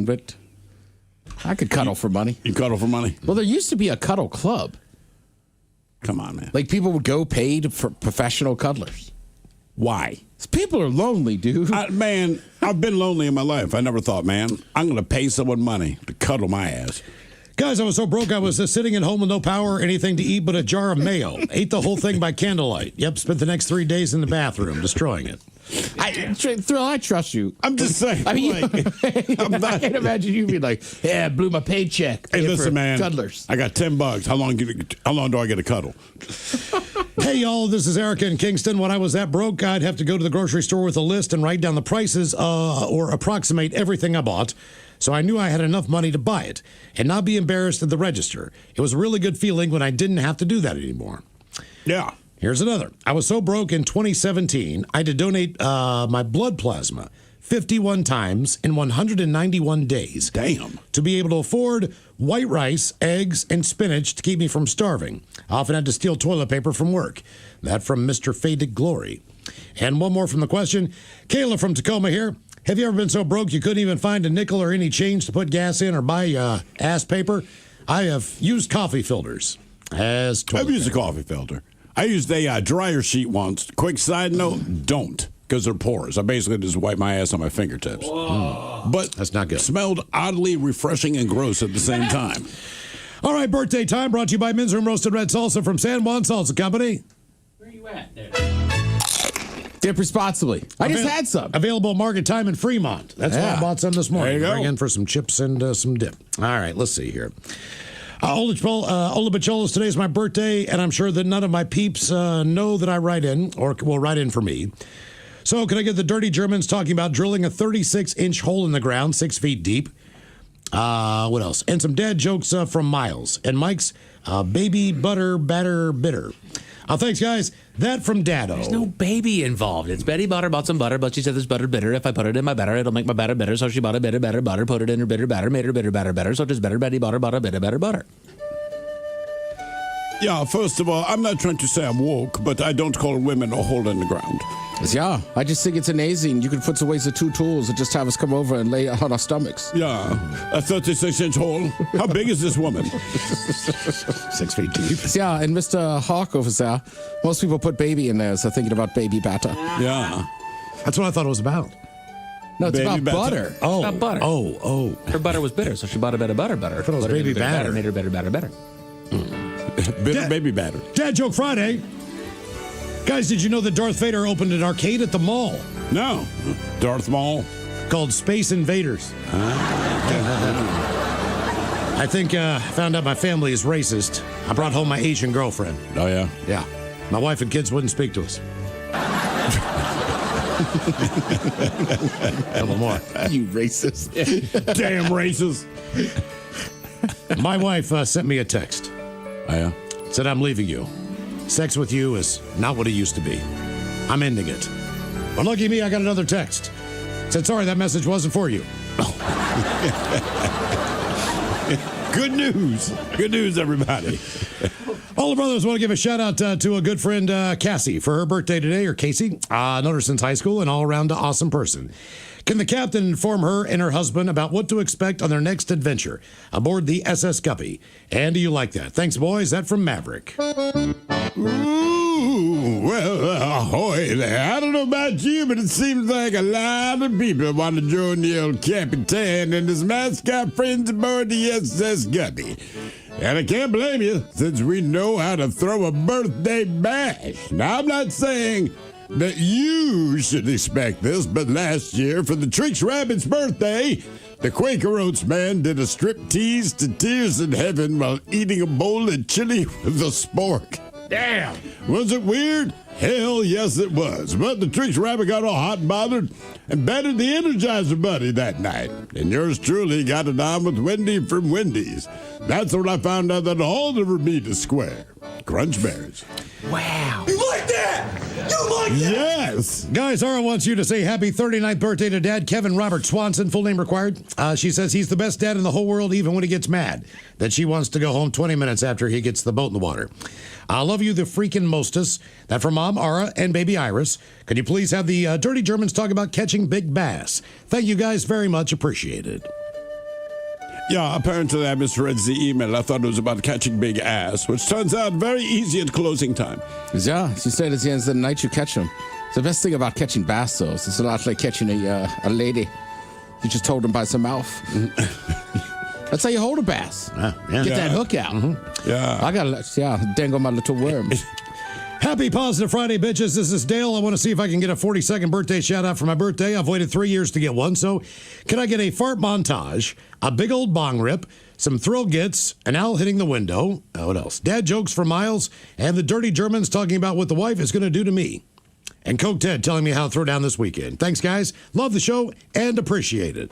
but I could cuddle for money. You cuddle for money? Well, there used to be a cuddle club. Come on, man. Like people would go paid for professional cuddlers. Why? People are lonely, dude. Man, I've been lonely in my life. I never thought, man, I'm going to pay someone money to cuddle my ass. Guys, I was so broke I was sitting at home with no power or anything to eat but a jar of mayo. Ate the whole thing by candlelight. Yep, spent the next 3 days in the bathroom destroying it. Thrill, I trust you. I'm just saying. I mean, I can't imagine you being like, yeah, blew my paycheck. Hey, listen, man. Cuddlers. I got $10. How long do I get a cuddle? Hey, y'all, this is Erica in Kingston. When I was that broke, I'd have to go to the grocery store with a list and write down the prices or approximate everything I bought. So I knew I had enough money to buy it and not be embarrassed at the register. It was a really good feeling when I didn't have to do that anymore. Yeah. Here's another. I was so broke in 2017, I had to donate my blood plasma 51 times in 191 days. Damn. To be able to afford white rice, eggs, and spinach to keep me from starving. I often had to steal toilet paper from work. That from Mr. Faded Glory. And one more from the question. Kayla from Tacoma here. Have you ever been so broke you couldn't even find a nickel or any change to put gas in or buy ass paper? I have used coffee filters as toilet I've used paper. a coffee filter. I used a dryer sheet once. Quick side note, don't, because they're porous. I basically just wipe my ass on my fingertips. But That's not good. Smelled oddly refreshing and gross at the same time. All right, birthday time brought to you by Men's Room Roasted Red Salsa from San Juan Salsa Company. Where you at there? Dip responsibly. I just had some. Available market time in Fremont. That's why I bought some this morning. There you go. Bring in for some chips and some dip. All right, let's see here. Ola Bacholas, today is my birthday, and I'm sure that none of my peeps know that I write in or will write in for me. So can I get the Dirty Germans talking about drilling a 36-inch hole in the ground, 6 feet deep? What else? And some dad jokes from Miles. And Mike's baby butter batter bitter. Thanks, guys. That from Dado. There's no baby involved. It's Betty Butter bought some butter, but she said there's butter bitter. If I put it in my batter, it'll make my batter bitter. So she bought a bitter, butter, put it in her bitter batter, made her bitter, batter. So just better Betty Butter bought a bitter, butter. Yeah, first of all, I'm not trying to say I'm woke, but I don't call women a hole in the ground. Yeah, I just think it's amazing. You could put away the 2 tools and just have us come over and lay on our stomachs. Yeah, a 36-inch hole. How big is this woman? 6 feet deep. Yeah, and Mr. Hawk over there, most people put baby in there, so thinking about baby batter. Yeah. That's what I thought it was about. No, it's Baby about batter. butter. Oh, About butter. Oh. Her butter was bitter, so she bought a bit of butter. I thought it was Put in baby a bitter batter. Made her bitter, batter. Bitter baby batter. Dad Joke Friday. Guys, did you know that Darth Vader opened an arcade at the mall No. Darth Maul. called Space Invaders? I think I found out my family is racist. I brought home my Asian girlfriend. Oh, yeah? Yeah. My wife and kids wouldn't speak to us. Couple more. You racist. Damn racist. My wife sent me a text. Oh, yeah? Said, I'm leaving you. Sex with you is not what it used to be. I'm ending it. But lucky me, I got another text. Said, sorry, that message wasn't for you. Good news. Good news, everybody. All the brothers want to give a shout out to a good friend, Cassie, for her birthday today, or Casey. Known her since high school and all around awesome person. Can the captain inform her and her husband about what to expect on their next adventure aboard the SS Guppy? And do you like that? Thanks, boys. That from Maverick. Ooh, well, ahoy there. I don't know about you, but it seems like a lot of people want to join the old Capitan and his mascot friends aboard the SS Guppy. And I can't blame you, since we know how to throw a birthday bash. Now, I'm not saying that you should expect this, but last year, for the Trix Rabbit's birthday, the Quaker Oats man did a striptease to Tears in Heaven while eating a bowl of chili with a spork. Damn. Was it weird? Hell yes, it was. But the Trix Rabbit got all hot and bothered and battered the Energizer Bunny that night. And yours truly got it on with Wendy from Wendy's. That's when I found out that all the Bermuda Square. Crunch Berries. Wow. You like that? You like that? Yes. Guys, Zara wants you to say happy 39th birthday to Dad Kevin Robert Swanson, full name required. She says he's the best dad in the whole world, even when he gets mad. That she wants to go home 20 minutes after he gets the boat in the water. I love you, the freaking mostest. That from Mom, Ara, and baby Iris. Could you please have the Dirty Germans talk about catching big bass? Thank you guys very much. Appreciated. Yeah, apparently I misread the email. I thought it was about catching big ass, which turns out very easy at closing time. Yeah, she said at the end of the night you catch them. It's the best thing about catching bass, though. It's a lot like catching a lady. You just hold them by some mouth. That's how you hold a bass. Yeah. Get that hook out. Yeah. I gotta, dangle my little worm. Happy Positive Friday, bitches. This is Dale. I want to see if I can get a 42nd birthday shout out for my birthday. I've waited 3 years to get one. So, can I get a fart montage, a big old bong rip, some thrill gets, an owl hitting the window? What else? Dad jokes for Miles, and the dirty Germans talking about what the wife is going to do to me. And Coke Ted telling me how to throw down this weekend. Thanks, guys. Love the show and appreciate it.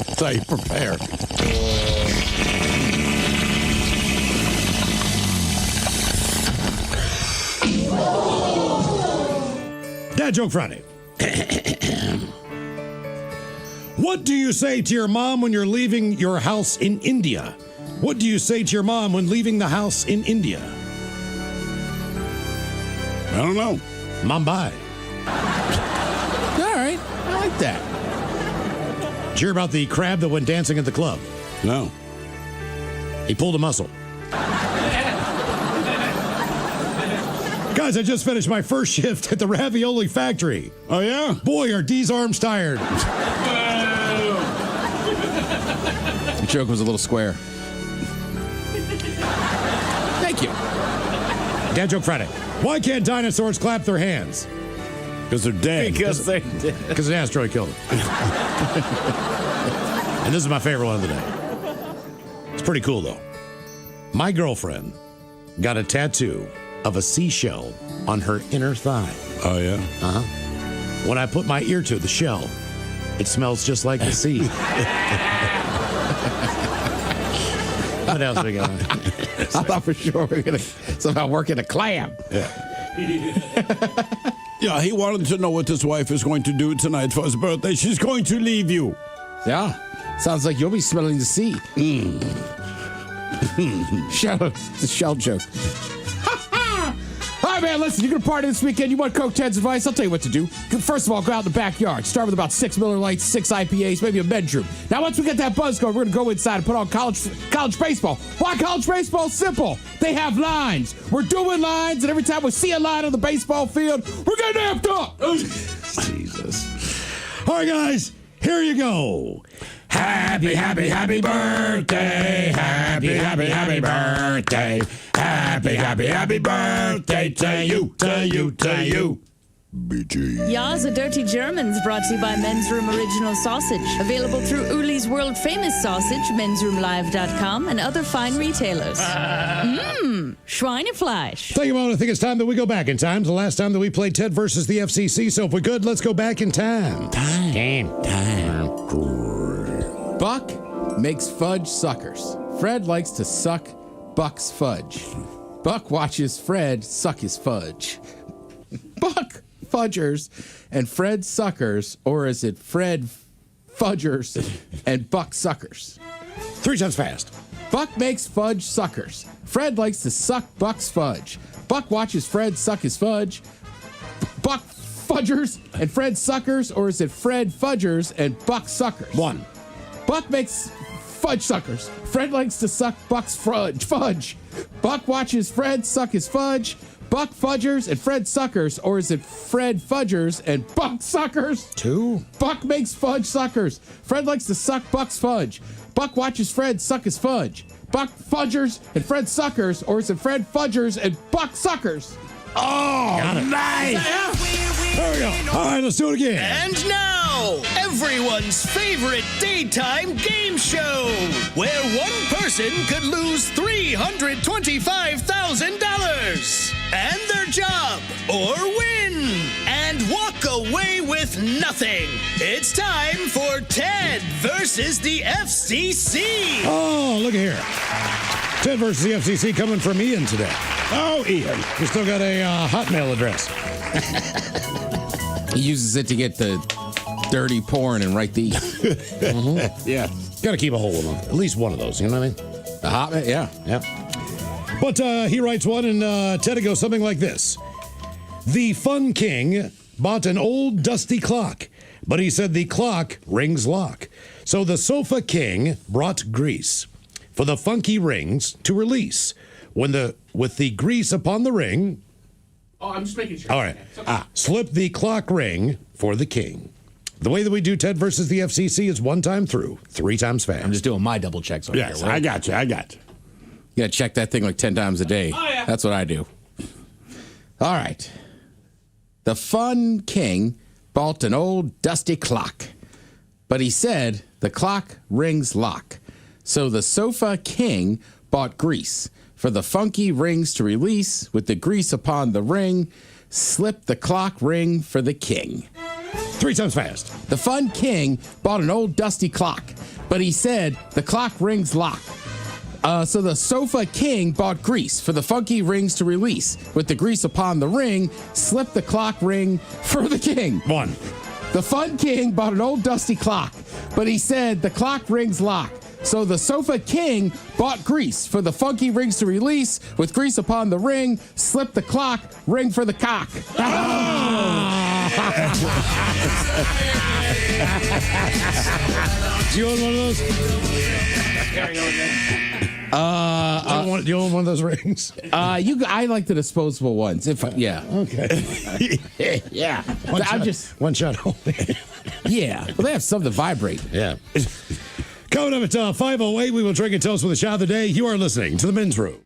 That's how you prepare. Dad Joke Friday. What do you say to your mom when you're leaving your house in India? What do you say to your mom when leaving the house in India? I don't know. Mumbai. All right, I like that. Did you hear about the crab that went dancing at the club? No. He pulled a muscle. Guys, I just finished my first shift at the ravioli factory. Oh, yeah? Boy, are Dee's arms tired. The joke was a little square. Thank you. Dad Joke Friday. Why can't dinosaurs clap their hands? Because they're dead. Because they did. Because an asteroid killed them. And this is my favorite one of the day. It's pretty cool, though. My girlfriend got a tattoo of a seashell on her inner thigh. Oh, yeah? When I put my ear to the shell, it smells just like the sea. What else we got? I thought for sure we were going to somehow work in a clam. Yeah, he wanted to know what his wife is going to do tonight for his birthday. She's going to leave you. Yeah. Sounds like you'll be smelling the sea. It's a shell joke. All right, man, listen, you're going to party this weekend. You want Coke Ted's advice? I'll tell you what to do. First of all, go out in the backyard. Start with about 6 Miller Lights, 6 IPAs, maybe a bedroom. Now, once we get that buzz going, we're going to go inside and put on college baseball. Why college baseball? Simple. They have lines. We're doing lines, and every time we see a line on the baseball field, we're getting amped up. Jesus. All right, guys, here you go. Happy, happy, happy birthday. Happy, happy, happy birthday. Happy, happy, happy birthday to you, to you, to you. BG. Ya's a Dirty Germans brought to you by Men's Room Original Sausage. Available through Uli's world famous sausage, mensroomlive.com, and other fine retailers. Schweinefleisch. Thank you, Mona. I think it's time that we go back in time to the last time that we played Ted versus the FCC. So if we could, let's go back in time. Time. Buck makes fudge suckers. Fred likes to suck Buck's fudge. Buck watches Fred suck his fudge. Buck fudgers and Fred suckers, or is it Fred fudgers and Buck suckers? 3 times fast. Buck makes fudge suckers. Fred likes to suck Buck's fudge. Buck watches Fred suck his fudge. Buck fudgers and Fred suckers, or is it Fred fudgers and Buck suckers? 1. Buck makes fudge suckers. Fred likes to suck Buck's fudge. Buck watches Fred suck his fudge. Buck fudgers and Fred suckers, or is it Fred fudgers and Buck suckers? 2. Buck makes fudge suckers. Fred likes to suck Buck's fudge. Buck watches Fred suck his fudge. Buck fudgers and Fred suckers, or is it Fred fudgers and Buck suckers? Oh, nice. There we go. All right, let's do it again. And now, everyone's favorite daytime game show, where one person could lose $325,000 and their job, or win and walk away with nothing. It's time for Ted versus the FCC. Oh, look at here. Ted versus the FCC coming from Ian today. Oh, Ian. We still got a Hotmail address. He uses it to get the dirty porn and write these. Yeah. Got to keep a hold of them. At least one of those, you know what I mean? The Hotmail, yeah. Yeah. But he writes one, and Ted, it goes something like this. The Fun King bought an old dusty clock, but he said the clock rings lock. So the Sofa King brought grease for the funky rings to release. With the grease upon the ring. Oh, I'm just making sure. All right. Slip the clock ring for the king. The way that we do Ted versus the FCC is 1 time through, 3 times fast. I'm just doing my double checks over Yes, here. I got you. You gotta check that thing like 10 times a day. Oh, yeah. That's what I do. All right. The Fun King bought an old dusty clock, but he said the clock rings lock. So the Sofa King bought grease for the funky rings to release. With the grease upon the ring, slip the clock ring for the king. 3 times fast. The Fun King bought an old dusty clock, but he said the clock rings lock. So the Sofa King bought grease for the funky rings to release. With the grease upon the ring, slip the clock ring for the king. 1. The Fun King bought an old dusty clock, but he said the clock rings lock. So the Sofa King bought grease for the funky rings to release. With grease upon the ring, slip the clock ring for the cock. Do you own one of those? Do you own one of those rings? I like the disposable ones. Yeah. Okay. Yeah. One shot only. Yeah. Well, they have some that vibrate. Yeah. Coming up at 5:08, we will drink and toast with a shot of the day. You are listening to the Men's Room.